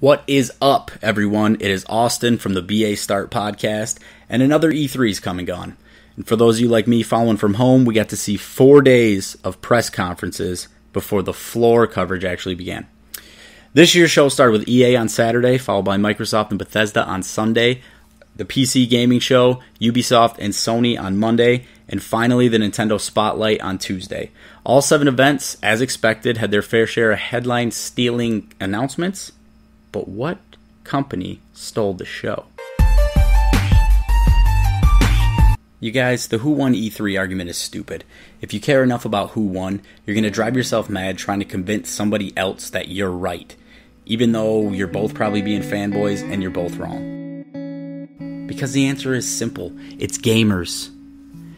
What is up, everyone? It is Austin from the BAStart podcast, and another E3's come and gone. And for those of you like me following from home, we got to see 4 days of press conferences before the floor coverage actually began. This year's show started with EA on Saturday, followed by Microsoft and Bethesda on Sunday, the PC gaming show, Ubisoft and Sony on Monday, and finally the Nintendo Spotlight on Tuesday. All 7 events, as expected, had their fair share of headline-stealing announcements. But what company stole the show? You guys, the who won E3 argument is stupid. If you care enough about who won, you're going to drive yourself mad trying to convince somebody else that you're right, even though you're both probably being fanboys and you're both wrong. Because the answer is simple. It's gamers.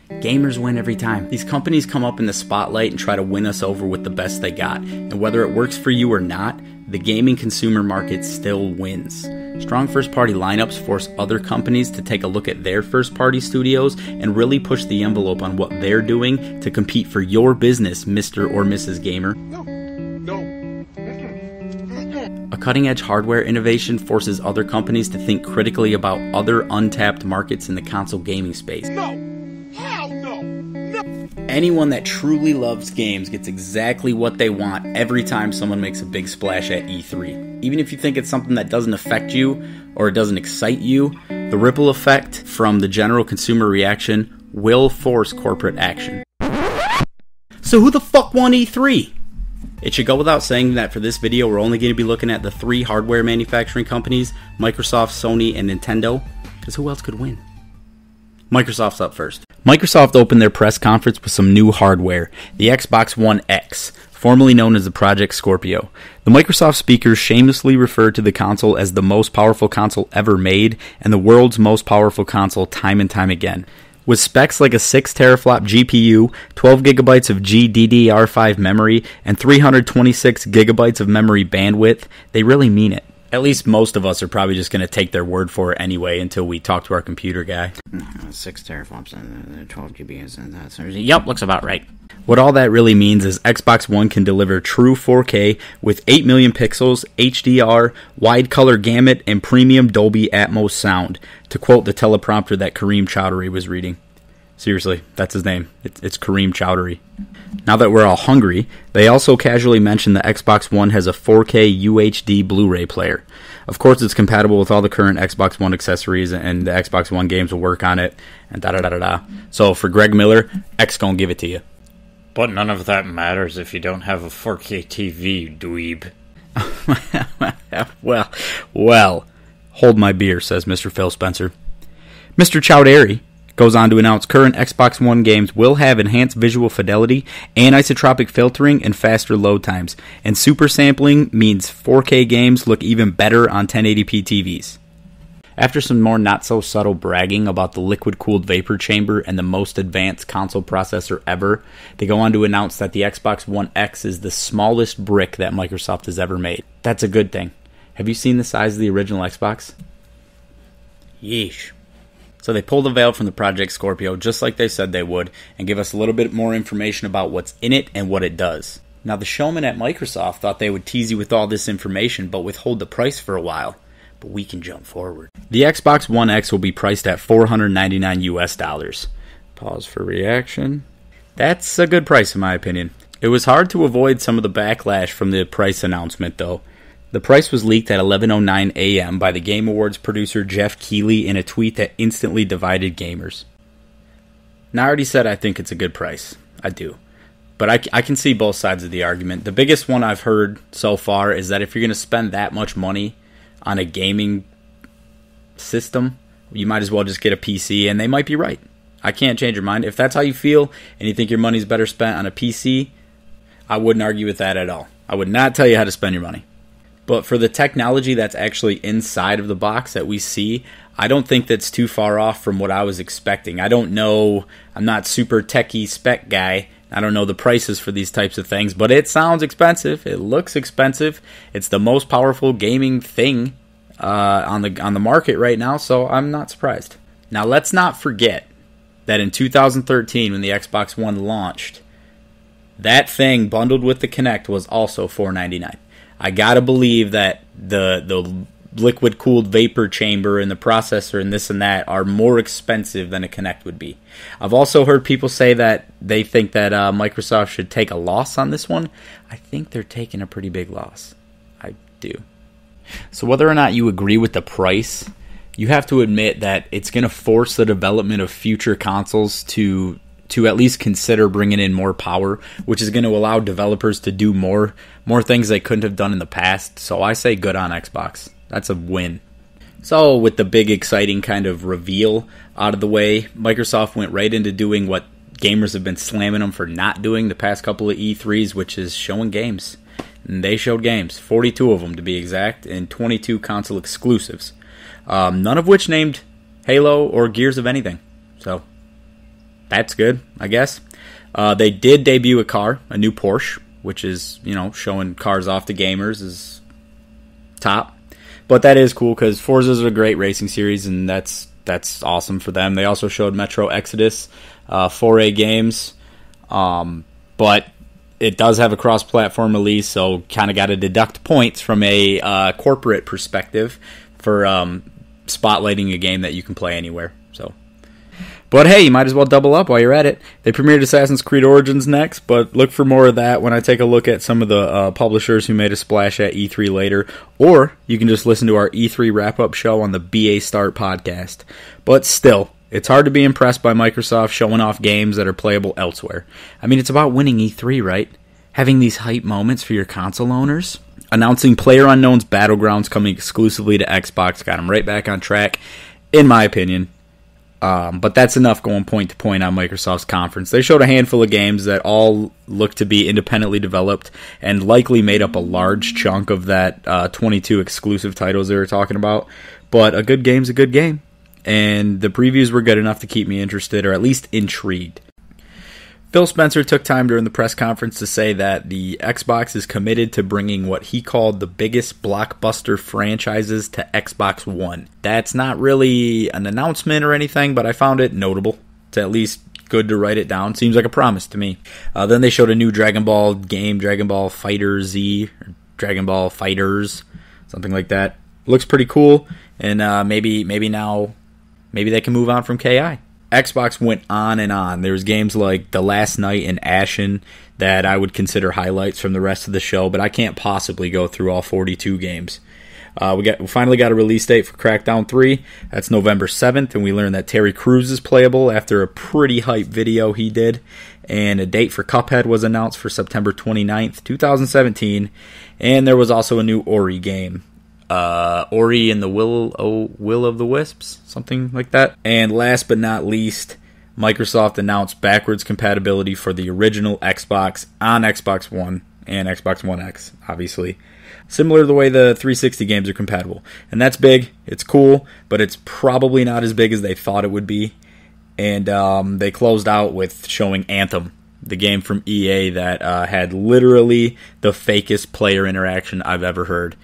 Gamers win every time. These companies come up in the spotlight and try to win us over with the best they got. And whether it works for you or not, the gaming consumer market still wins. Strong first-party lineups force other companies to take a look at their first-party studios and really push the envelope on what they're doing to compete for your business, Mr. or Mrs. Gamer. A cutting-edge hardware innovation forces other companies to think critically about other untapped markets in the console gaming space. Anyone that truly loves games gets exactly what they want every time someone makes a big splash at E3. Even if you think it's something that doesn't affect you or it doesn't excite you, the ripple effect from the general consumer reaction will force corporate action. So who the fuck won E3? It should go without saying that for this video we're only going to be looking at the 3 hardware manufacturing companies, Microsoft, Sony, and Nintendo, because who else could win? Microsoft's up first. Microsoft opened their press conference with some new hardware, the Xbox One X, formerly known as the Project Scorpio. The Microsoft speakers shamelessly referred to the console as the most powerful console ever made and the world's most powerful console time and time again. With specs like a 6 teraflop GPU, 12 gigabytes of GDDR5 memory, and 326 gigabytes of memory bandwidth, they really mean it. At least most of us are probably just going to take their word for it anyway until we talk to our computer guy. 6 teraflops and 12 GBs and that's... Yep, looks about right. What all that really means is Xbox One can deliver true 4K with 8 million pixels, HDR, wide color gamut, and premium Dolby Atmos sound, to quote the teleprompter that Kareem Chowdhury was reading. Seriously, that's his name. It's Kareem Chowdhury. Now that we're all hungry, they also casually mentioned the Xbox One has a 4K UHD Blu-ray player. Of course, it's compatible with all the current Xbox One accessories, and the Xbox One games will work on it, and da-da-da-da-da. So for Greg Miller, X gonna give it to you. But none of that matters if you don't have a 4K TV, you dweeb. Well, hold my beer, says Mr. Phil Spencer. Mr. Chowdhury goes on to announce current Xbox One games will have enhanced visual fidelity, anisotropic filtering, and faster load times. And super sampling means 4K games look even better on 1080p TVs. After some more not-so-subtle bragging about the liquid-cooled vapor chamber and the most advanced console processor ever, they go on to announce that the Xbox One X is the smallest brick that Microsoft has ever made. That's a good thing. Have you seen the size of the original Xbox? Yeesh. So they pull the veil from the Project Scorpio just like they said they would and give us a little bit more information about what's in it and what it does. Now the showmen at Microsoft thought they would tease you with all this information but withhold the price for a while. But we can jump forward. The Xbox One X will be priced at $499 US. Pause for reaction. That's a good price in my opinion. It was hard to avoid some of the backlash from the price announcement though. The price was leaked at 11:09 a.m. by the Game Awards producer Jeff Keighley in a tweet that instantly divided gamers. Now, I already said I think it's a good price. I do. But I can see both sides of the argument. The biggest one I've heard so far is that if you're going to spend that much money on a gaming system, you might as well just get a PC, and they might be right. I can't change your mind. If that's how you feel and you think your money's better spent on a PC, I wouldn't argue with that at all. I would not tell you how to spend your money. But for the technology that's actually inside of the box that we see, I don't think that's too far off from what I was expecting. I don't know. I'm not super techie spec guy. I don't know the prices for these types of things, but it sounds expensive. It looks expensive. It's the most powerful gaming thing on the market right now, so I'm not surprised. Now, let's not forget that in 2013, when the Xbox One launched, that thing bundled with the Kinect was also $499. I gotta believe that the liquid cooled vapor chamber and the processor and this and that are more expensive than a Kinect would be. I've also heard people say that they think that Microsoft should take a loss on this one. I think they're taking a pretty big loss. I do. So whether or not you agree with the price, you have to admit that it's going to force the development of future consoles to at least consider bringing in more power, which is going to allow developers to do more things they couldn't have done in the past. So I say good on Xbox. That's a win. So with the big exciting kind of reveal out of the way, Microsoft went right into doing what gamers have been slamming them for not doing the past couple of E3s, which is showing games. And they showed games, 42 of them to be exact, and 22 console exclusives. None of which named Halo or Gears of anything. So that's good, I guess. They did debut a car, a new Porsche, which is, showing cars off to gamers is top. But that is cool because Forza's a great racing series, and that's awesome for them. They also showed Metro Exodus, 4A games, but it does have a cross-platform release, so kind of got to deduct points from a corporate perspective for spotlighting a game that you can play anywhere. But hey, you might as well double up while you're at it. They premiered Assassin's Creed Origins next, but look for more of that when I take a look at some of the publishers who made a splash at E3 later, or you can just listen to our E3 wrap-up show on the BAStart podcast. But still, it's hard to be impressed by Microsoft showing off games that are playable elsewhere. I mean, it's about winning E3, right? Having these hype moments for your console owners. Announcing PlayerUnknown's Battlegrounds coming exclusively to Xbox got them right back on track, in my opinion. But that's enough going point to point on Microsoft's conference. They showed a handful of games that all look to be independently developed and likely made up a large chunk of that 22 exclusive titles they were talking about. But a good game's a good game. And the previews were good enough to keep me interested, or at least intrigued. Phil Spencer took time during the press conference to say that the Xbox is committed to bringing what he called the biggest blockbuster franchises to Xbox One. That's not really an announcement or anything, but I found it notable. It's at least good to write it down. Seems like a promise to me. Then they showed a new Dragon Ball game, Dragon Ball Fighter Z, or Dragon Ball Fighters, something like that. Looks pretty cool, and maybe they can move on from KI. Xbox went on and on. There was games like The Last Night and Ashen that I would consider highlights from the rest of the show, but I can't possibly go through all 42 games. We finally got a release date for Crackdown 3. That's November 7th, and we learned that Terry Crews is playable after a pretty hype video he did. And a date for Cuphead was announced for September 29th, 2017. And there was also a new Ori game. Ori and the Will of the Wisps, something like that. And last but not least, Microsoft announced backwards compatibility for the original Xbox on Xbox One and Xbox One X, obviously. Similar to the way the 360 games are compatible. And that's big, it's cool, but it's probably not as big as they thought it would be. And they closed out with showing Anthem, the game from EA that had literally the fakest player interaction I've ever heard.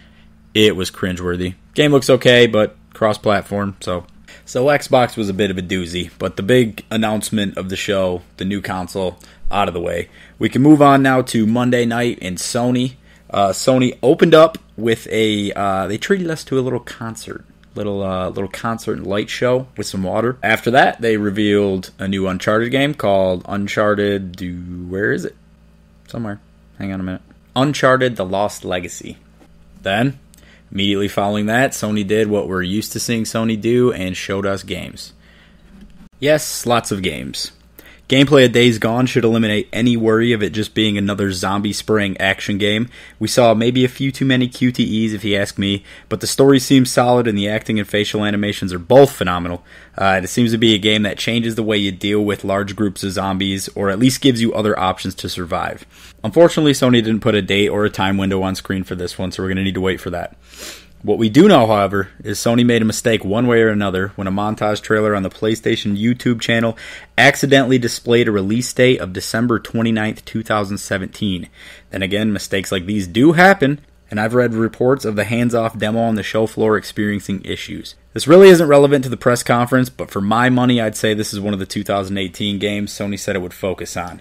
It was cringeworthy. Game looks okay, but cross-platform, so Xbox was a bit of a doozy. But the big announcement of the show, the new console, out of the way. We can move on now to Monday night in Sony. Sony opened up with they treated us to a little concert. Little concert and light show with some water. After that, they revealed a new Uncharted game called Uncharted... Where is it? Somewhere. Hang on a minute. Uncharted: The Lost Legacy. Then... immediately following that, Sony did what we're used to seeing Sony do and showed us games. Yes, lots of games. Gameplay of Days Gone should eliminate any worry of it just being another zombie-spraying action game. We saw maybe a few too many QTEs if you ask me, but the story seems solid and the acting and facial animations are both phenomenal. It seems to be a game that changes the way you deal with large groups of zombies, or at least gives you other options to survive. Unfortunately, Sony didn't put a date or a time window on screen for this one, so we're going to need to wait for that. What we do know, however, is Sony made a mistake one way or another when a montage trailer on the PlayStation YouTube channel accidentally displayed a release date of December 29th, 2017. Then again, mistakes like these do happen, and I've read reports of the hands-off demo on the show floor experiencing issues. This really isn't relevant to the press conference, but for my money, I'd say this is one of the 2018 games Sony said it would focus on.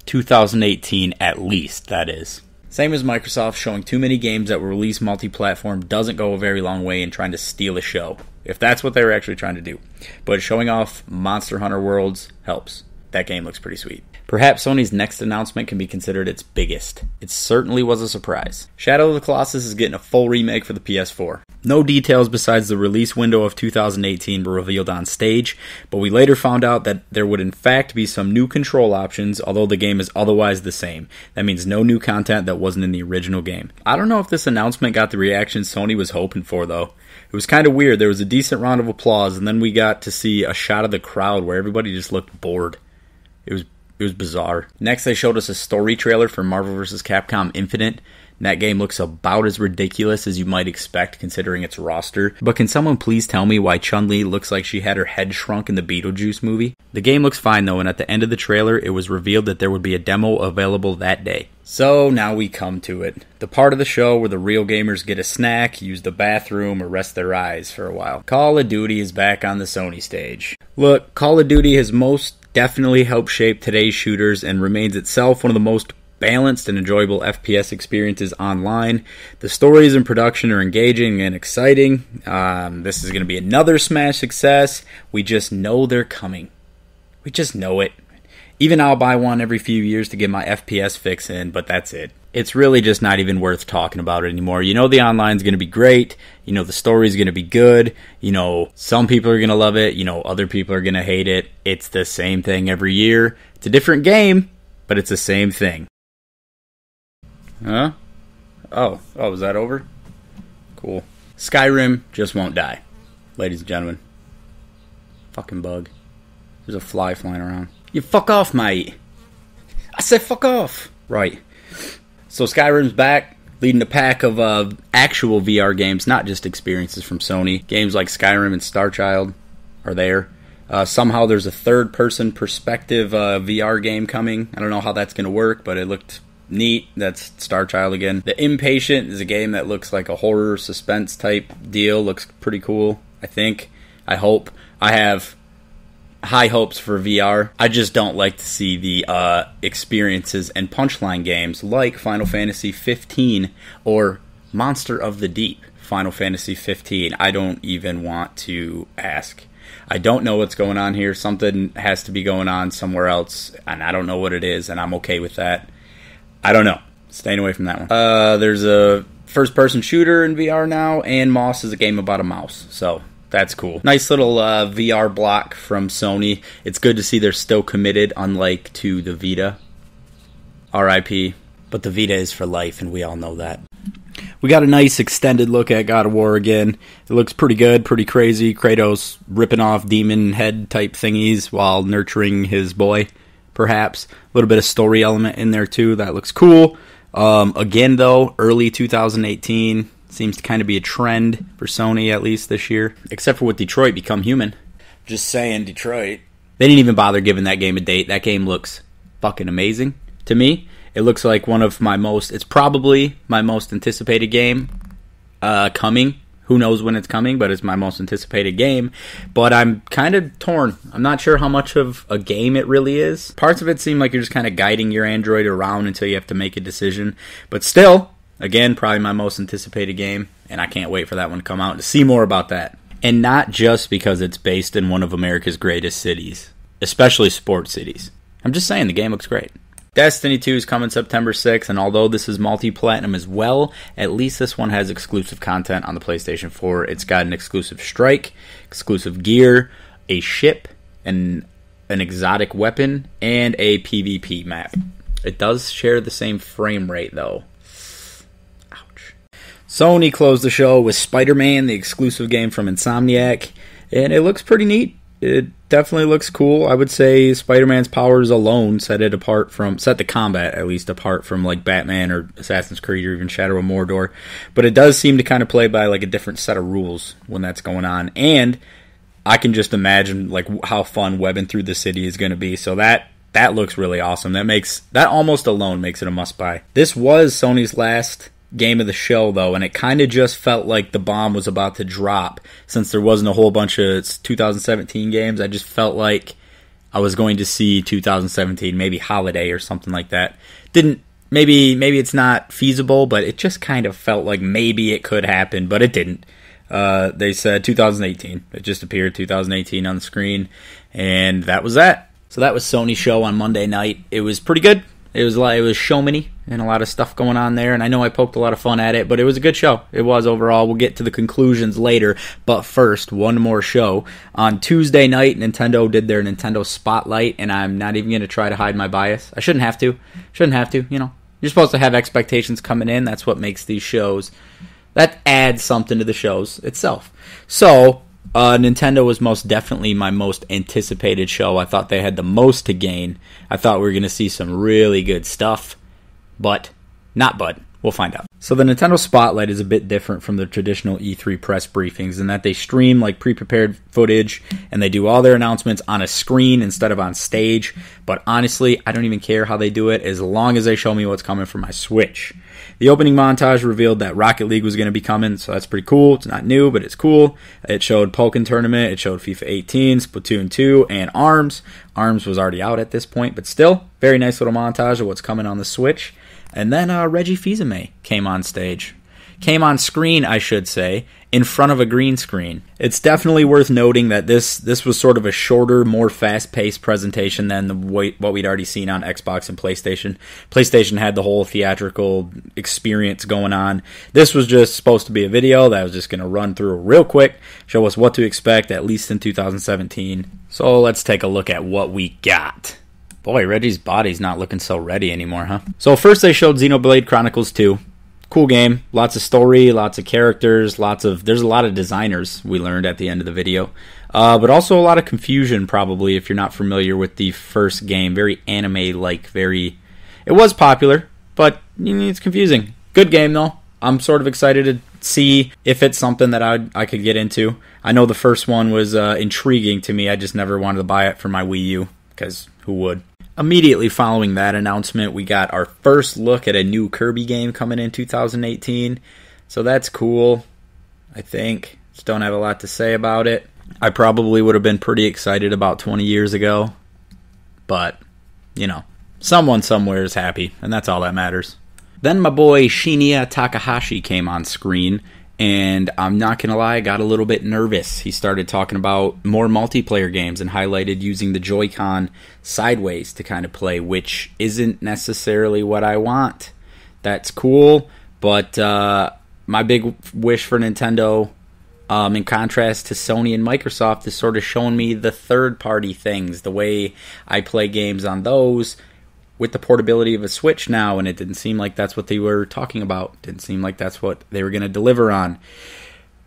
2018 at least, that is. Same as Microsoft, showing too many games that were released multi-platform doesn't go a very long way in trying to steal a show, if that's what they were actually trying to do. But showing off Monster Hunter Worlds helps. That game looks pretty sweet. Perhaps Sony's next announcement can be considered its biggest. It certainly was a surprise. Shadow of the Colossus is getting a full remake for the PS4. No details besides the release window of 2018 were revealed on stage, but we later found out that there would in fact be some new control options, although the game is otherwise the same. That means no new content that wasn't in the original game. I don't know if this announcement got the reaction Sony was hoping for, though. It was kind of weird. There was a decent round of applause, and then we got to see a shot of the crowd where everybody just looked bored. It was bizarre. Next, they showed us a story trailer for Marvel vs. Capcom Infinite. And that game looks about as ridiculous as you might expect considering its roster. But can someone please tell me why Chun-Li looks like she had her head shrunk in the Beetlejuice movie? The game looks fine though, and at the end of the trailer, it was revealed that there would be a demo available that day. So now we come to it. The part of the show where the real gamers get a snack, use the bathroom, or rest their eyes for a while. Call of Duty is back on the Sony stage. Look, Call of Duty has most definitely helped shape today's shooters and remains itself one of the most balanced and enjoyable FPS experiences online. The stories and production are engaging and exciting. This is going to be another smash success. We just know they're coming. We just know it. Even I'll buy one every few years to get my FPS fix in, but that's it. It's really just not even worth talking about it anymore. You know the online's going to be great. You know the story's going to be good. You know some people are going to love it. You know other people are going to hate it. It's the same thing every year. It's a different game, but it's the same thing. Huh? Oh, is that over? Cool. Skyrim just won't die, ladies and gentlemen. Fucking bug. There's a fly flying around. You fuck off, mate. I said fuck off. Right. So Skyrim's back, leading a pack of actual VR games, not just experiences from Sony. Games like Skyrim and Starchild are there. Somehow there's a third-person perspective VR game coming. I don't know how that's going to work, but it looked neat. That's Starchild again. The Impatient is a game that looks like a horror suspense type deal. Looks pretty cool, I think. I hope. I have high hopes for VR. I just don't like to see the experiences and punchline games like Final Fantasy 15 or Monster of the Deep Final Fantasy 15. I don't even want to ask. I don't know what's going on here. Something has to be going on somewhere else, and I don't know what it is, and I'm okay with that. I don't know. Staying away from that one. There's a first-person shooter in VR now, and Moss is a game about a mouse, so that's cool. Nice little VR block from Sony. It's good to see they're still committed, unlike to the Vita. R.I.P. But the Vita is for life, and we all know that. We got a nice extended look at God of War again. It looks pretty good, pretty crazy. Kratos ripping off demon head type thingies while nurturing his boy, perhaps. A little bit of story element in there too. That looks cool. Again, though, early 2018 seems to kind of be a trend for Sony, at least this year. Except for with Detroit Become Human. Just saying, Detroit. They didn't even bother giving that game a date. That game looks fucking amazing to me. It looks like one of my most... It's probably my most anticipated game coming. Who knows when it's coming, but it's my most anticipated game. But I'm kind of torn. I'm not sure how much of a game it really is. Parts of it seem like you're just kind of guiding your android around until you have to make a decision. But still, again, probably my most anticipated game. And I can't wait for that one to come out to see more about that. And not just because it's based in one of America's greatest cities. Especially sports cities. I'm just saying, the game looks great. Destiny 2 is coming September 6th, and although this is multi-platinum as well, at least this one has exclusive content on the PlayStation 4. It's got an exclusive strike, exclusive gear, a ship, and an exotic weapon, and a PvP map. It does share the same frame rate, though. Ouch. Sony closed the show with Spider-Man, the exclusive game from Insomniac, and it looks pretty neat. It definitely looks cool. I would say Spider-Man's powers alone set the combat at least apart from like Batman or Assassin's Creed or even Shadow of Mordor. But it does seem to kind of play by like a different set of rules when that's going on. And I can just imagine like how fun webbing through the city is going to be. So that looks really awesome. That almost alone makes it a must buy. This was Sony's last game of the show, though, and it kind of just felt like the bomb was about to drop since there wasn't a whole bunch of 2017 games. I just felt like I was going to see 2017, maybe Holiday or something like that. Didn't maybe it's not feasible, but it just kind of felt like maybe it could happen, but it didn't. They said 2018. It just appeared 2018 on the screen, and that was that. So that was Sony's show on Monday night. It was pretty good. It was show-many and a lot of stuff going on there, and I know I poked a lot of fun at it, but it was a good show. It was overall. We'll get to the conclusions later, but first, one more show. On Tuesday night, Nintendo did their Nintendo Spotlight, and I'm not even going to try to hide my bias. I shouldn't have to. You know. You're supposed to have expectations coming in. That's what makes these shows. That adds something to the shows itself. So, Nintendo was most definitely my most anticipated show. I thought they had the most to gain. I thought we were going to see some really good stuff. But, we'll find out. So the Nintendo Spotlight is a bit different from the traditional E3 press briefings in that they stream like pre-prepared footage and they do all their announcements on a screen instead of on stage. But honestly, I don't even care how they do it as long as they show me what's coming for my Switch. The opening montage revealed that Rocket League was going to be coming, so that's pretty cool. It's not new, but it's cool. It showed Pokken Tournament, it showed FIFA 18, Splatoon 2, and ARMS. ARMS was already out at this point, but still, very nice little montage of what's coming on the Switch. And then Reggie Fils-Aimé came on stage. Came on screen, I should say, in front of a green screen. It's definitely worth noting that this was sort of a shorter, more fast-paced presentation than what we'd already seen on Xbox and PlayStation. PlayStation had the whole theatrical experience going on. This was just supposed to be a video that was just going to run through real quick, show us what to expect, at least in 2017. So let's take a look at what we got. Boy, Reggie's body's not looking so ready anymore, huh? So first they showed Xenoblade Chronicles 2. Cool game. Lots of story, lots of characters, there's a lot of designers we learned at the end of the video. But also a lot of confusion probably if you're not familiar with the first game. Very anime-like, it was popular, but it's confusing. Good game though. I'm sort of excited to see if it's something that I could get into. I know the first one was intriguing to me. I just never wanted to buy it for my Wii U, because who would? Immediately following that announcement, we got our first look at a new Kirby game coming in 2018. So that's cool, I think. Just don't have a lot to say about it. I probably would have been pretty excited about 20 years ago. But, someone somewhere is happy, and that's all that matters. Then my boy Shinya Takahashi came on screen, and I'm not going to lie, I got a little bit nervous. He started talking about more multiplayer games and highlighted using the Joy-Con sideways to kind of play, which isn't necessarily what I want. That's cool, but my big wish for Nintendo, in contrast to Sony and Microsoft, is sort of showing me the third-party things, the way I play games on those, with the portability of a Switch now, and it didn't seem like that's what they were talking about. Didn't seem like that's what they were going to deliver on.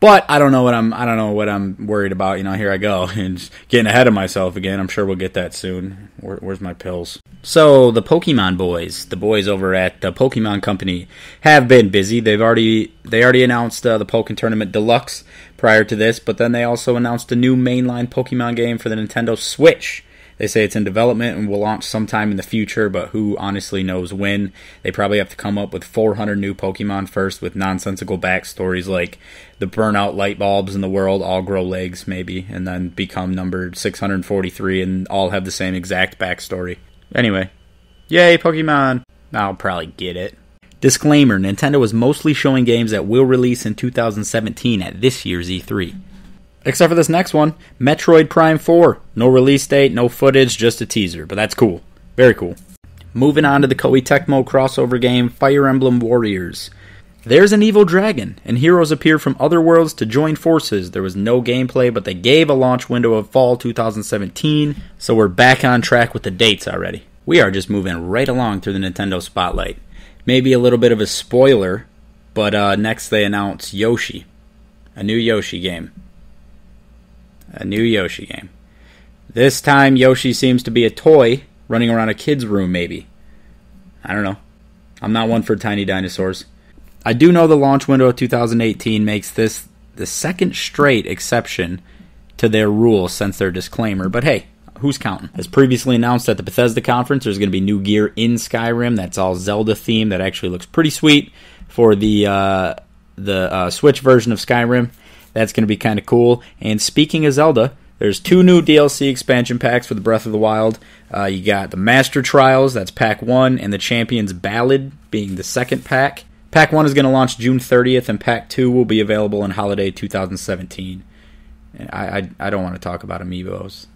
But I don't know what I'm worried about. Here I go and just getting ahead of myself again. I'm sure we'll get that soon. Where's my pills? So the Pokemon boys, the boys over at the Pokemon Company, have been busy. They already announced the Pokken Tournament Deluxe prior to this, but then they also announced a new mainline Pokemon game for the Nintendo Switch. They say it's in development and will launch sometime in the future, but who honestly knows when. They probably have to come up with 400 new Pokemon first with nonsensical backstories like the burnout light bulbs in the world all grow legs, maybe, and then become numbered 643 and all have the same exact backstory. Anyway, yay, Pokemon! I'll probably get it. Disclaimer, Nintendo is mostly showing games that will release in 2017 at this year's E3. Except for this next one, Metroid Prime 4. No release date, no footage, just a teaser. But that's cool. Very cool. Moving on to the Koei Tecmo crossover game, Fire Emblem Warriors. There's an evil dragon, and heroes appear from other worlds to join forces. There was no gameplay, but they gave a launch window of fall 2017, so we're back on track with the dates already. We are just moving right along through the Nintendo Spotlight. Maybe a little bit of a spoiler, but next they announce Yoshi. A new Yoshi game. This time, Yoshi seems to be a toy running around a kid's room, maybe. I don't know. I'm not one for tiny dinosaurs. I do know the launch window of 2018 makes this the second straight exception to their rule since their disclaimer, but hey, who's counting? As previously announced at the Bethesda conference, there's going to be new gear in Skyrim that's all Zelda themed. That actually looks pretty sweet for the Switch version of Skyrim. That's going to be kind of cool. And speaking of Zelda, There's 2 new DLC expansion packs for the Breath of the Wild. You got the Master Trials, that's pack 1, and the Champion's Ballad being the second pack. Pack 1 is going to launch June 30th, and pack 2 will be available in holiday 2017. And I don't want to talk about amiibos.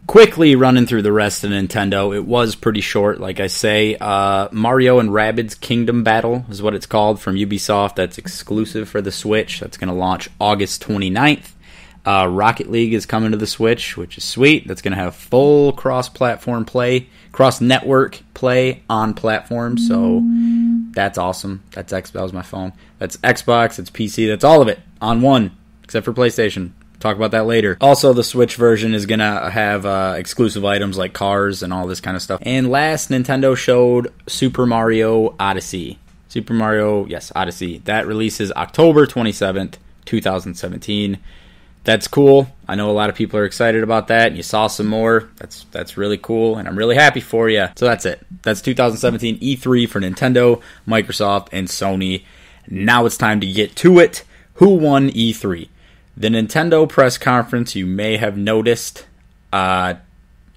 Quickly running through the rest of Nintendo, it was pretty short, like I say. Mario and Rabbids Kingdom Battle is what it's called from Ubisoft. That's exclusive for the Switch. That's going to launch August 29th. Rocket League is coming to the Switch, which is sweet. That's going to have full cross-platform play, cross-network play on platforms, so that's awesome. That was my phone. That's Xbox, it's PC, that's all of it on one, except for PlayStation. Talk about that later. Also, the Switch version is going to have exclusive items like cars and all this kind of stuff. And last, Nintendo showed Super Mario Odyssey. Odyssey. That releases October 27th, 2017. That's cool. I know a lot of people are excited about that. And you saw some more. That's really cool, and I'm really happy for you. So that's it. That's 2017 E3 for Nintendo, Microsoft, and Sony. Now it's time to get to it. Who won E3? The Nintendo press conference, you may have noticed, I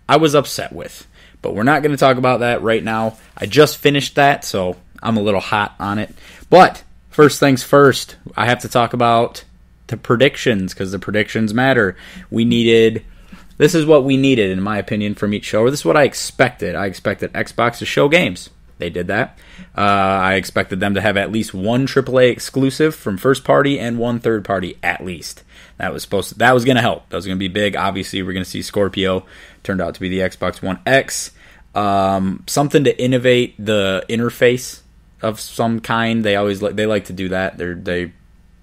was upset with. But we're not going to talk about that right now. I just finished that, so I'm a little hot on it. But first things first, I have to talk about the predictions, because the predictions matter. This is what we needed, in my opinion, from each show. Or this is what I expected. I expected Xbox to show games. They did that. I expected them to have at least one AAA exclusive from first party and one third party at least. That was going to help. That was going to be big. Obviously, we're going to see Scorpio. Turned out to be the Xbox One X. Something to innovate the interface of some kind. They like to do that. They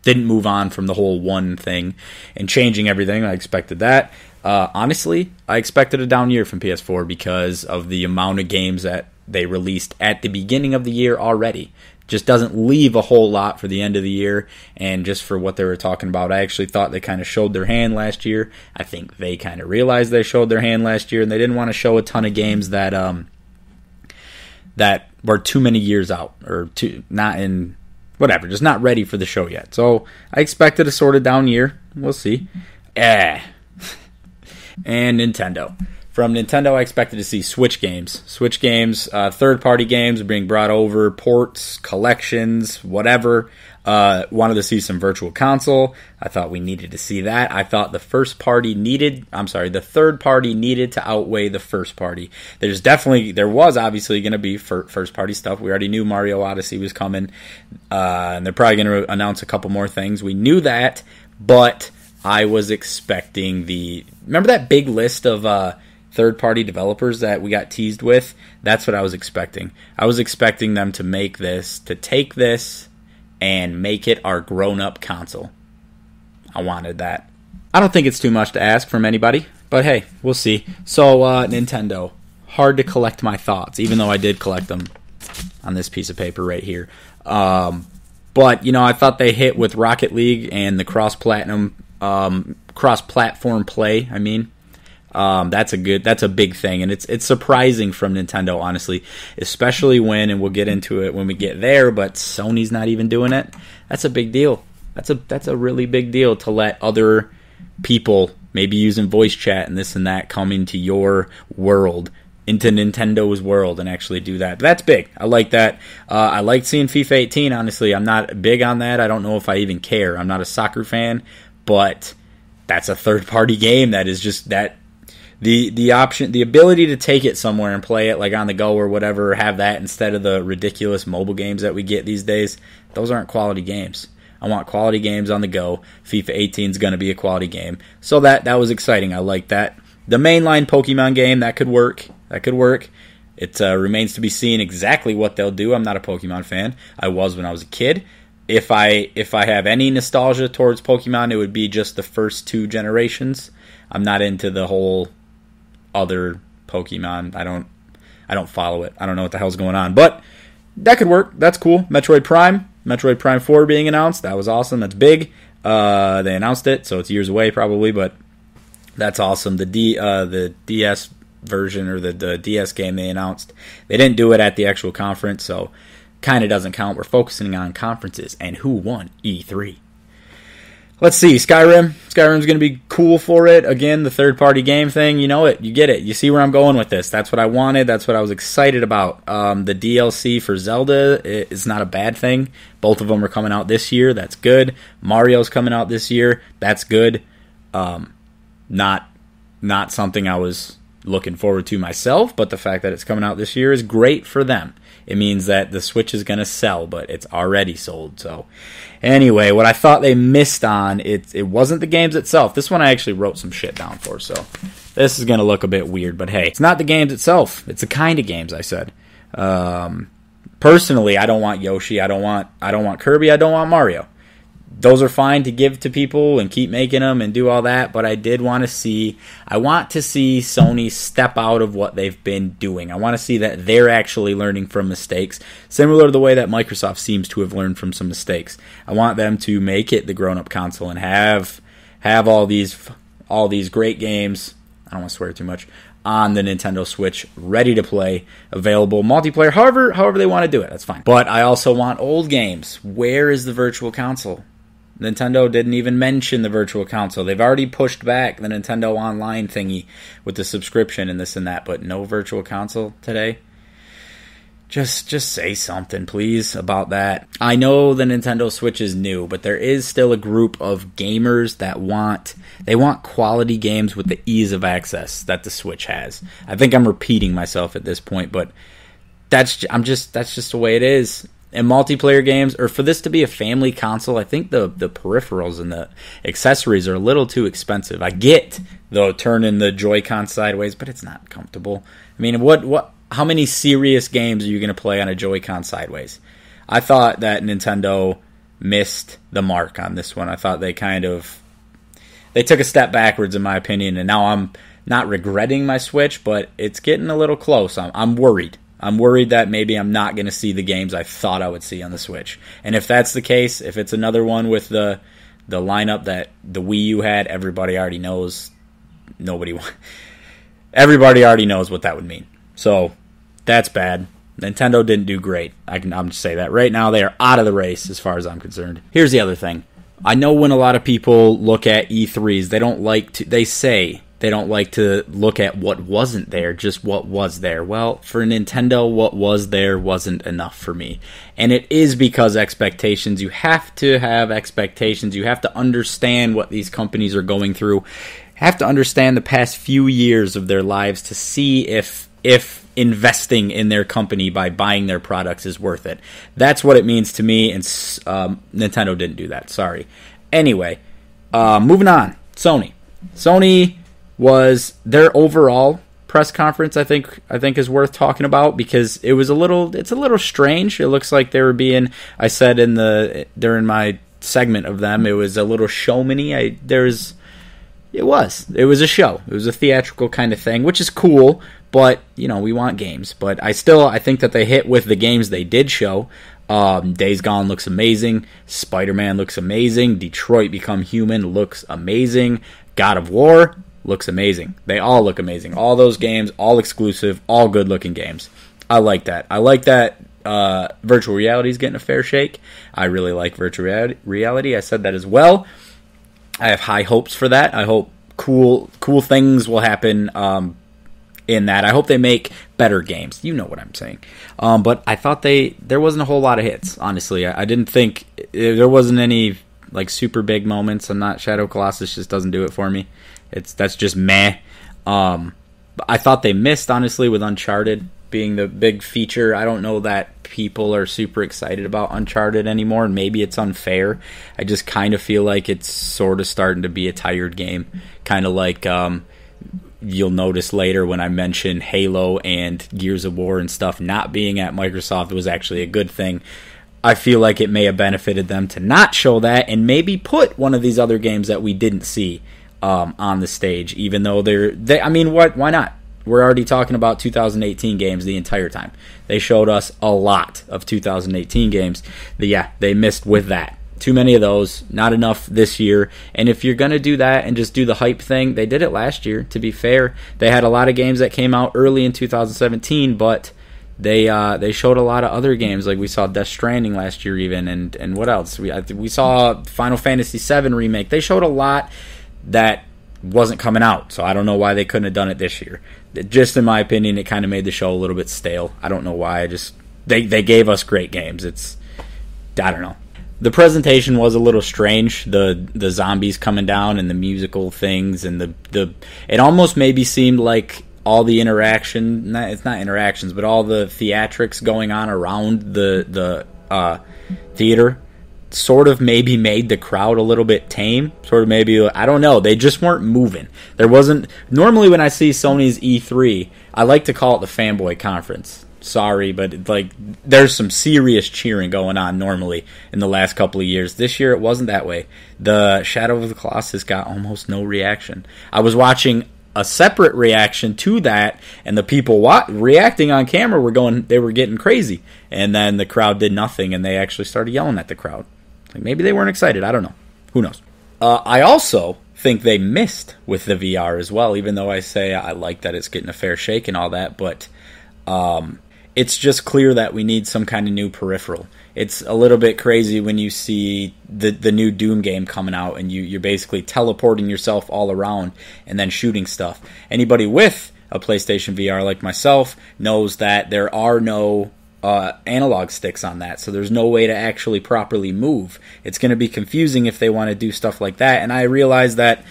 didn't move on from the whole one thing and changing everything. I expected that. Honestly, I expected a down year from PS4 because of the amount of games that they released at the beginning of the year already. Just doesn't leave a whole lot for the end of the year, and just for what they were talking about, I actually thought they kind of showed their hand last year. I think they kind of realized they showed their hand last year, and they didn't want to show a ton of games that were too many years out, or just not ready for the show yet. So I expected a sort of down year. We'll see. And Nintendo. From Nintendo, I expected to see Switch games. Third-party games are being brought over, ports, collections, whatever. Wanted to see some Virtual Console. I thought we needed to see that. I thought the third party needed to outweigh the first party. There was obviously going to be first-party stuff. We already knew Mario Odyssey was coming, and they're probably going to announce a couple more things. We knew that, but I was expecting remember that big list of third-party developers that we got teased with? That's what I was expecting. I was expecting them to take this and make it our grown-up console. I wanted that. I don't think it's too much to ask from anybody, but hey, we'll see. So, Nintendo. Hard to collect my thoughts, even though I did collect them on this piece of paper right here. But, I thought they hit with Rocket League and the cross-platform play, that's a big thing, and it's surprising from Nintendo, honestly, especially and we'll get into it when we get there, but Sony's not even doing it. That's a big deal. That's a really big deal to let other people, maybe using voice chat and this and that, come into your world, into Nintendo's world, and actually do that. But that's big. I like that. I like seeing FIFA 18, honestly. I'm not big on that. I don't know if I even care. I'm not a soccer fan, but that's a third-party game that is just that. The option, the ability to take it somewhere and play it like on the go or whatever, have that instead of the ridiculous mobile games that we get these days, those aren't quality games. I want quality games on the go. FIFA 18 is going to be a quality game. So that was exciting. I like that. The mainline Pokemon game, that could work. It remains to be seen exactly what they'll do. I'm not a Pokemon fan. I was when I was a kid. If I have any nostalgia towards Pokemon, it would be just the first 2 generations. I'm not into the whole other Pokemon. I don't follow it. I don't know what the hell's going on, but that could work. That's cool. Metroid Prime 4 being announced. That was awesome. That's big. They announced it, so it's years away probably, but that's awesome. The DS version, or the DS game they announced, they didn't do it at the actual conference, so kind of doesn't count. We're focusing on conferences and who won E3. Let's see, Skyrim. Skyrim's going to be cool for it. Again, the third-party game thing, you know it. You get it. You see where I'm going with this. That's what I wanted. That's what I was excited about. The DLC for Zelda is not a bad thing. Both of them are coming out this year. That's good. Mario's coming out this year. That's good. Not something I was looking forward to myself, but the fact that it's coming out this year is great for them. It means that the Switch is going to sell, but it's already sold. So anyway, what I thought they missed on, it wasn't the games itself. This one I actually wrote some shit down for, so this is going to look a bit weird, but hey, it's not the games itself. It's the kind of games, I said. Personally, I don't want Yoshi, I don't want Kirby, I don't want Mario. Those are fine to give to people and keep making them and do all that, but I want to see Sony step out of what they've been doing. I want to see that they're actually learning from mistakes, similar to the way that Microsoft seems to have learned from some mistakes. I want them to make it the grown-up console and have all these great games, I don't want to swear too much, on the Nintendo Switch, ready to play, available, multiplayer, however they want to do it, that's fine. But I also want old games. Where is the Virtual Console? Nintendo didn't even mention the Virtual Console. They've already pushed back the Nintendo Online thingy with the subscription and this and that, but no Virtual Console today. Just say something, please, about that. I know the Nintendo Switch is new, but there is still a group of gamers that want quality games with the ease of access that the Switch has. I think I'm repeating myself at this point, but that's just the way it is. And multiplayer games, or for this to be a family console, I think the peripherals and the accessories are a little too expensive. I get, though, turning the Joy-Con sideways, but it's not comfortable. I mean, how many serious games are you going to play on a Joy-Con sideways? I thought that Nintendo missed the mark on this one. I thought they took a step backwards, in my opinion, and now I'm not regretting my Switch, but it's getting a little close. I'm worried. I'm worried that maybe I'm not going to see the games I thought I would see on the Switch. And if that's the case, if it's another one with the lineup that the Wii U had, everybody already knows. Everybody already knows what that would mean. So that's bad. Nintendo didn't do great. I'm just say that right now they are out of the race as far as I'm concerned. Here's the other thing. I know when a lot of people look at E3s, they say they don't like to look at what wasn't there, just what was there. Well, for Nintendo, what was there wasn't enough for me. And it is because expectations. You have to have expectations. You have to understand what these companies are going through. You have to understand the past few years of their lives to see if investing in their company by buying their products is worth it. That's what it means to me, and Nintendo didn't do that. Sorry. Anyway, moving on. Sony was their overall press conference, I think is worth talking about, because it's a little strange. It looks like they were being, I said during my segment of them, it was a little showmany. It was a show. It was a theatrical kind of thing, which is cool, but we want games. But I think that they hit with the games they did show. Days Gone looks amazing. Spider-Man looks amazing. Detroit Become Human looks amazing. God of War looks amazing. They all look amazing. All those games, all exclusive, all good-looking games. I like that. I like that virtual reality is getting a fair shake. I really like virtual reality. I said that as well. I have high hopes for that. I hope cool things will happen in that. I hope they make better games. You know what I'm saying. But I thought there wasn't a whole lot of hits, honestly. I didn't think there wasn't any super big moments. I'm not Shadow Colossus just doesn't do it for me. That's just meh. But I thought they missed, honestly, with Uncharted being the big feature. I don't know that people are super excited about Uncharted anymore, and maybe it's unfair. I just kind of feel like it's sort of starting to be a tired game. Kind of like you'll notice later when I mention Halo and Gears of War and stuff not being at Microsoft was actually a good thing. I feel like it may have benefited them to not show that and maybe put one of these other games that we didn't see on the stage, even though why not? We're already talking about 2018 games the entire time. They showed us a lot of 2018 games. They missed with that. Too many of those, not enough this year. And if you're going to do that and just do the hype thing, they did it last year, to be fair. They had a lot of games that came out early in 2017, but They showed a lot of other games, like we saw Death Stranding last year even, and what else? We saw Final Fantasy VII Remake. They showed a lot that wasn't coming out, so I don't know why they couldn't have done it this year. Just in my opinion, it kind of made the show a little bit stale. I don't know why. They gave us great games. I don't know. The presentation was a little strange. The zombies coming down and the musical things and it almost maybe seemed like all the interaction. It's not interactions, but all the theatrics going on around the theater sort of maybe made the crowd a little bit tame. Sort of maybe, I don't know. They just weren't moving. There wasn't. Normally when I see Sony's E3, I like to call it the fanboy conference. Sorry, but like there's some serious cheering going on normally in the last couple of years. This year it wasn't that way. The Shadow of the Colossus got almost no reaction. I was watching a separate reaction to that, and the people reacting on camera they were getting crazy, and then the crowd did nothing, and they actually started yelling at the crowd. Like maybe they weren't excited. I don't know. Who knows? I also think they missed with the VR as well, even though I say I like that it's getting a fair shake and all that, but it's just clear that we need some kind of new peripheral. It's a little bit crazy when you see the new Doom game coming out and you're basically teleporting yourself all around and then shooting stuff. Anybody with a PlayStation VR like myself knows that there are no analog sticks on that, so there's no way to actually properly move. It's going to be confusing if they want to do stuff like that, and I realize that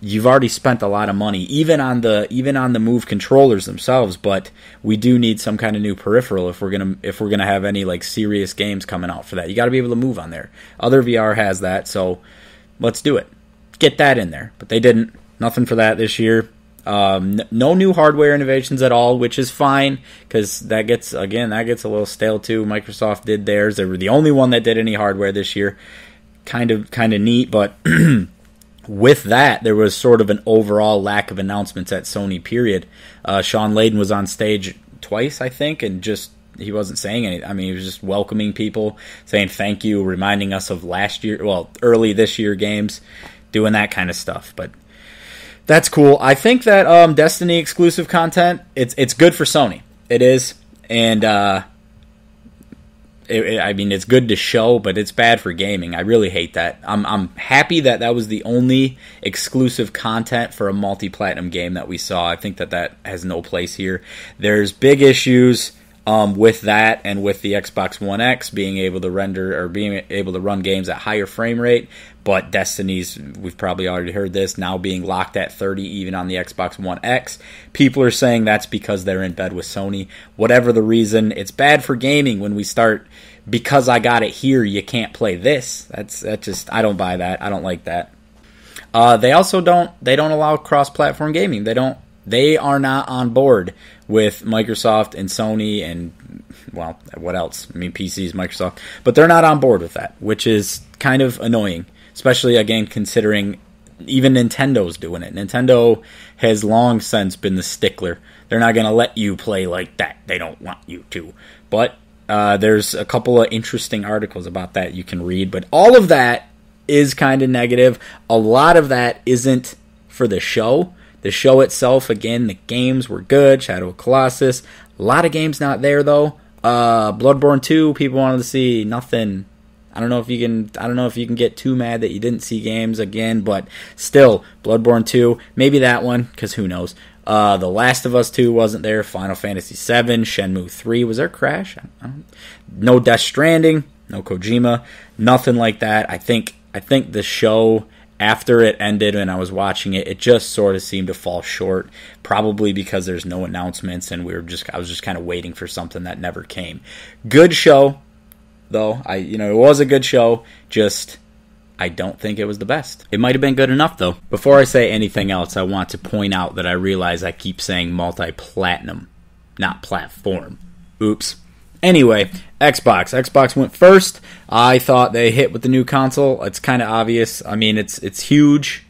you've already spent a lot of money, even on the Move controllers themselves. But we do need some kind of new peripheral if we're gonna have any like serious games coming out for that. You got to be able to move on there. Other VR has that, so let's do it. Get that in there. But they didn't. Nothing for that this year. No new hardware innovations at all, which is fine because that gets a little stale too. Microsoft did theirs. They were the only one that did any hardware this year. Kind of neat, but. With that, there was sort of an overall lack of announcements at Sony, period. Sean Layden was on stage twice, I think, and he wasn't saying anything. I mean, he was just welcoming people, saying thank you, reminding us of early this year games, doing that kind of stuff. But that's cool. I think that Destiny exclusive content, it's good for Sony. It is. And I mean, it's good to show, but it's bad for gaming. I really hate that. I'm happy that was the only exclusive content for a multi-platinum game that we saw. I think that has no place here. There's big issues with that and with the Xbox One X being able to run games at higher frame rate. But Destiny's, we've probably already heard this, now being locked at 30 even on the Xbox One X. People are saying that's because they're in bed with Sony. Whatever the reason, it's bad for gaming when we start, because I got it here, you can't play this. I don't buy that. I don't like that. They also don't allow cross-platform gaming. They are not on board with Microsoft and Sony and, well, what else? I mean, PCs, Microsoft. But they're not on board with that, which is kind of annoying. Especially, again, considering even Nintendo's doing it. Nintendo has long since been the stickler. They're not going to let you play like that. They don't want you to. But there's a couple of interesting articles about that you can read. But all of that is kind of negative. A lot of that isn't for the show. The show itself, again, the games were good. Shadow of Colossus. A lot of games not there, though. Bloodborne 2, people wanted to see. Nothing. I don't know if you can get too mad that you didn't see games again, but still, Bloodborne 2, maybe that one, because who knows. The Last of Us 2 wasn't there. Final Fantasy 7, Shenmue 3. Was there Crash? No Death Stranding, no Kojima, nothing like that. I think the show, after it ended and I was watching it, it just sort of seemed to fall short, probably because there's no announcements and I was just kind of waiting for something that never came. Good show, though. It was a good show, just I don't think it was the best. It might have been good enough, though. Before I say anything else, I want to point out that I realize I keep saying multi-platinum, not platform. Oops. Anyway, Xbox went first. I thought they hit with the new console. It's kind of obvious. I mean, it's huge.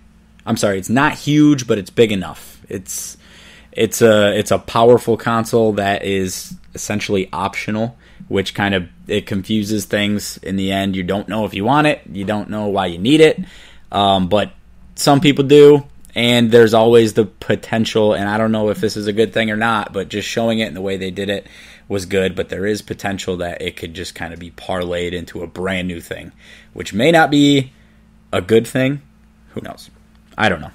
I'm sorry, it's not huge, but it's big enough. It's a powerful console that is essentially optional, which kind of it confuses things in the end. You don't know if you want it. You don't know why you need it. But some people do, and there's always the potential, and I don't know if this is a good thing or not, but just showing it in the way they did it was good, but there is potential that it could just kind of be parlayed into a brand new thing, which may not be a good thing. Who knows? I don't know.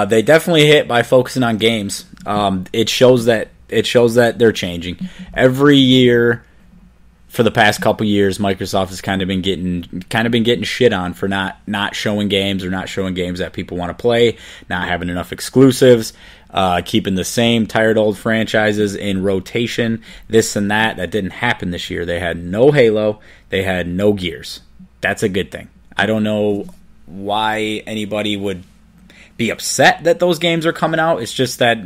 They definitely hit by focusing on games. It shows that they're changing every year. For the past couple years, Microsoft has kind of been getting shit on for not showing games or not showing games that people want to play, not having enough exclusives, keeping the same tired old franchises in rotation, this and that. That didn't happen this year. They had no Halo, they had no Gears. That's a good thing. I don't know why anybody would be upset that those games are coming out. It's just that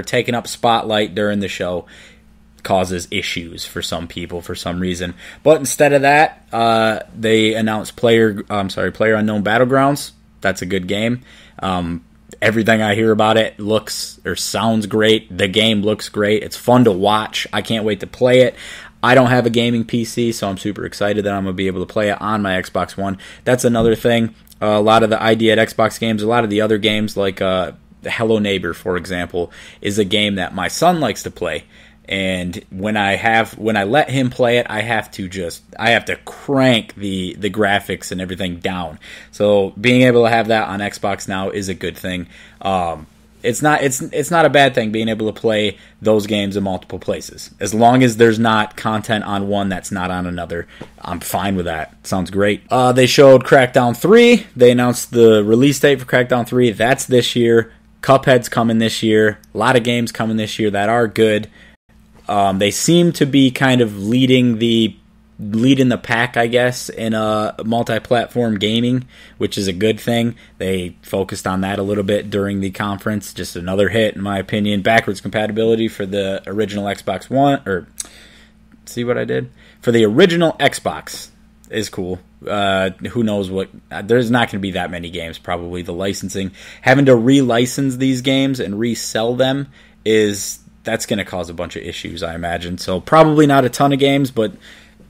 taking up spotlight during the show causes issues for some people for some reason. But instead of that, they announced PlayerUnknown Battlegrounds. That's a good game. Everything I hear about it looks or sounds great. The game looks great. It's fun to watch. I can't wait to play it. I don't have a gaming PC, so I'm super excited that I'm going to be able to play it on my Xbox One. That's another thing. A lot of the ID at Xbox games, a lot of the other games like Hello Neighbor, for example, is a game that my son likes to play. And when I let him play it, I have to crank the graphics and everything down. So being able to have that on Xbox now is a good thing. It's not a bad thing being able to play those games in multiple places. As long as there's not content on one that's not on another, I'm fine with that. Sounds great. They showed Crackdown 3. They announced the release date for Crackdown 3. That's this year. Cuphead's coming this year. A lot of games coming this year that are good. They seem to be kind of leading the pack, I guess, in multi-platform gaming, which is a good thing. They focused on that a little bit during the conference. Just another hit, in my opinion. Backwards compatibility for the original Xbox One, or see what I did? For the original Xbox is cool. Who knows what? There's not going to be that many games, probably. The licensing, having to relicense these games and resell them that's going to cause a bunch of issues, I imagine. So probably not a ton of games, but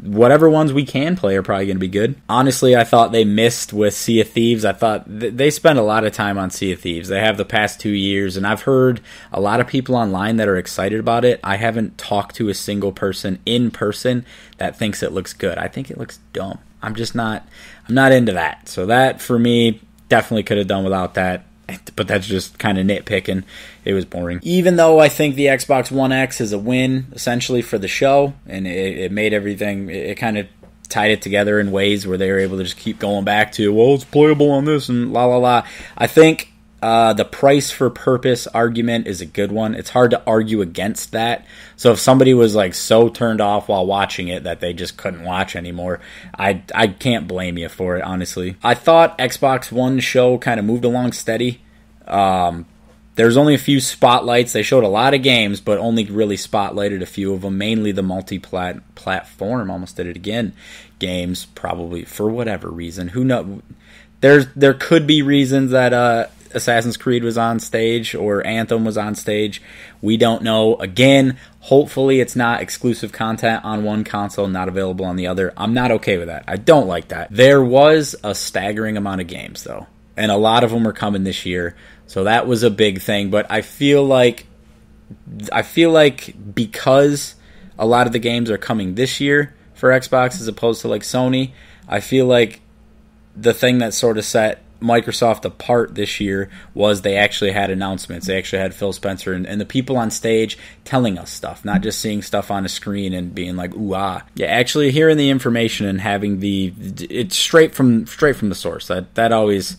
whatever ones we can play are probably going to be good. Honestly, I thought they missed with Sea of Thieves. I thought they spent a lot of time on Sea of Thieves. They have the past 2 years, and I've heard a lot of people online that are excited about it. I haven't talked to a single person in person that thinks it looks good. I think it looks dumb. I'm not into that. So that, for me, definitely could have done without that. But that's just kind of nitpicking. It was boring. Even though I think the Xbox One X is a win, essentially, for the show, and it made everything, it kind of tied it together in ways where they were able to just keep going back to, well, it's playable on this, and la la la. I think the price for purpose argument is a good one. It's hard to argue against that. So if somebody was like so turned off while watching it that they just couldn't watch anymore, I can't blame you for it, honestly. I thought Xbox One show kind of moved along steady. There's only a few spotlights. They showed a lot of games, but only really spotlighted a few of them, mainly the multi-platform, almost did it again, games, probably for whatever reason. Who knows? There could be reasons that Assassin's Creed was on stage or Anthem was on stage. We don't know. Again, hopefully it's not exclusive content on one console, not available on the other. I'm not okay with that. I don't like that. There was a staggering amount of games, though, and a lot of them are coming this year, so that was a big thing. But I feel like because a lot of the games are coming this year for Xbox as opposed to like Sony, I feel like the thing that sort of set Microsoft apart this year was they actually had announcements. They actually had Phil Spencer and the people on stage telling us stuff, not just seeing stuff on a screen and being like, ooh, ah. Yeah, actually hearing the information and having it's straight from the source. That always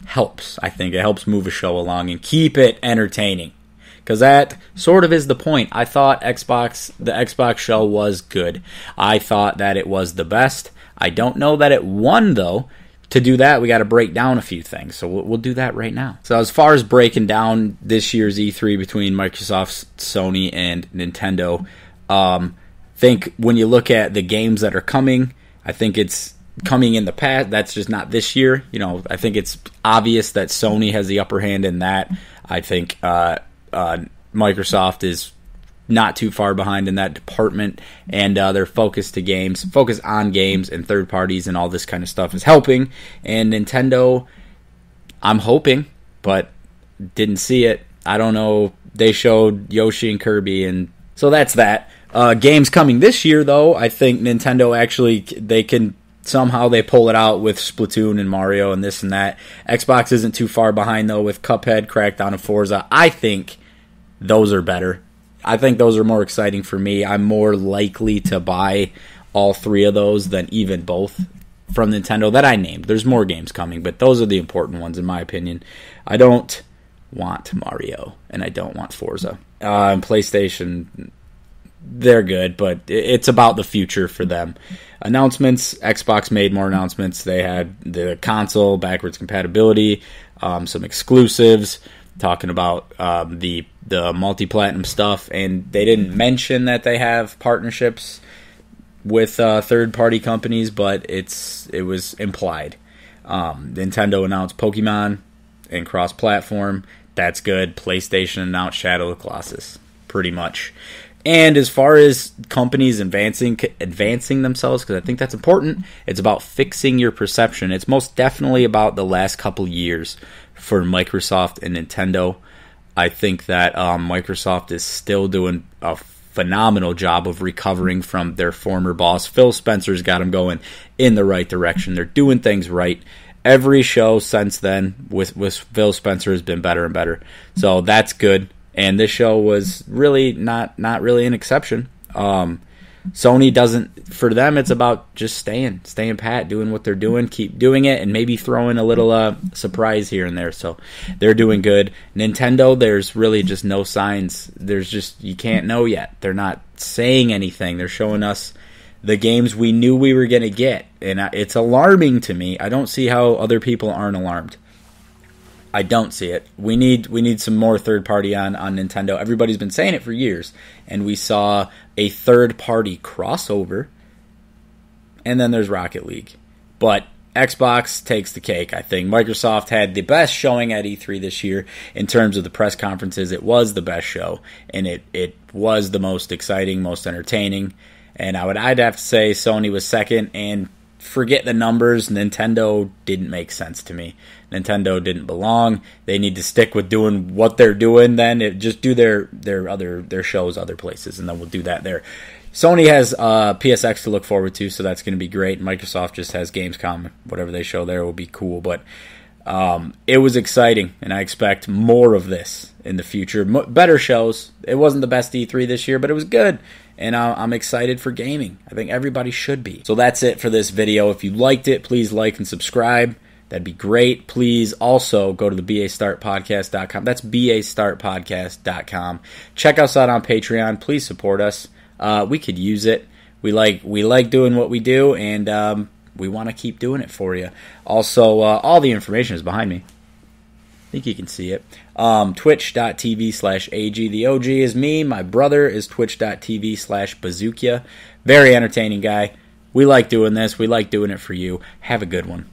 helps, I think. It helps move a show along and keep it entertaining. Because that sort of is the point. I thought the Xbox show was good. I thought that it was the best. I don't know that it won, though. To do that, we got to break down a few things, so we'll do that right now. So as far as breaking down this year's E3 between Microsoft, Sony, and Nintendo, think when you look at the games that are coming, I think it's coming in the past. That's just not this year. You know, I think it's obvious that Sony has the upper hand in that. I think Microsoft is not too far behind in that department, and their focus on games and third parties and all this kind of stuff is helping. And Nintendo, I'm hoping, but didn't see it. I don't know. They showed Yoshi and Kirby, and so that's that. Games coming this year, though, I think Nintendo actually, they pull it out with Splatoon and Mario and this and that. Xbox isn't too far behind, though, with Cuphead, Crackdown, and Forza. I think those are better. I think those are more exciting for me. I'm more likely to buy all three of those than even both from Nintendo that I named. There's more games coming, but those are the important ones in my opinion. I don't want Mario, and I don't want Forza. And PlayStation, they're good, but it's about the future for them. Announcements, Xbox made more announcements. They had the console, backwards compatibility, some exclusives, talking about the multi-platinum stuff, and they didn't mention that they have partnerships with third-party companies, but it was implied. Nintendo announced Pokemon and cross-platform. That's good. PlayStation announced Shadow of the Colossus, pretty much. And as far as companies advancing themselves, because I think that's important, it's about fixing your perception. It's most definitely about the last couple years for Microsoft and Nintendo. I think that Microsoft is still doing a phenomenal job of recovering from their former boss. Phil Spencer's got them going in the right direction. They're doing things right. Every show since then with Phil Spencer has been better and better. So that's good. And this show was really not really an exception. Sony doesn't, for them, it's about just staying pat, doing what they're doing, keep doing it, and maybe throwing a little surprise here and there. So they're doing good. Nintendo, there's really just no signs. You can't know yet. They're not saying anything. They're showing us the games we knew we were going to get. And it's alarming to me. I don't see how other people aren't alarmed. I don't see it. We need some more third party on Nintendo. Everybody's been saying it for years, and we saw a third party crossover, and then there's Rocket League. But Xbox takes the cake, I think. Microsoft had the best showing at E3 this year in terms of the press conferences. It was the best show, and it was the most exciting, most entertaining. And I'd have to say Sony was second, and forget the numbers. Nintendo didn't make sense to me. Nintendo didn't belong. They need to stick with doing what they're doing. Then just do their shows other places, and then we'll do that there. Sony has PSX to look forward to, so that's going to be great. Microsoft just has Gamescom. Whatever they show there will be cool. But it was exciting, and I expect more of this in the future. Better shows. It wasn't the best E3 this year, but it was good. And I'm excited for gaming. I think everybody should be. So that's it for this video. If you liked it, please like and subscribe. That'd be great. Please also go to the BAStartpodcast.com. That's BAStartpodcast.com. Check us out on Patreon. Please support us. We could use it. We like doing what we do, and we want to keep doing it for you. Also, all the information is behind me. I think you can see it. Twitch.tv/AG. The OG is me. My brother is Twitch.tv/Bazookia. Very entertaining guy. We like doing this. We like doing it for you. Have a good one.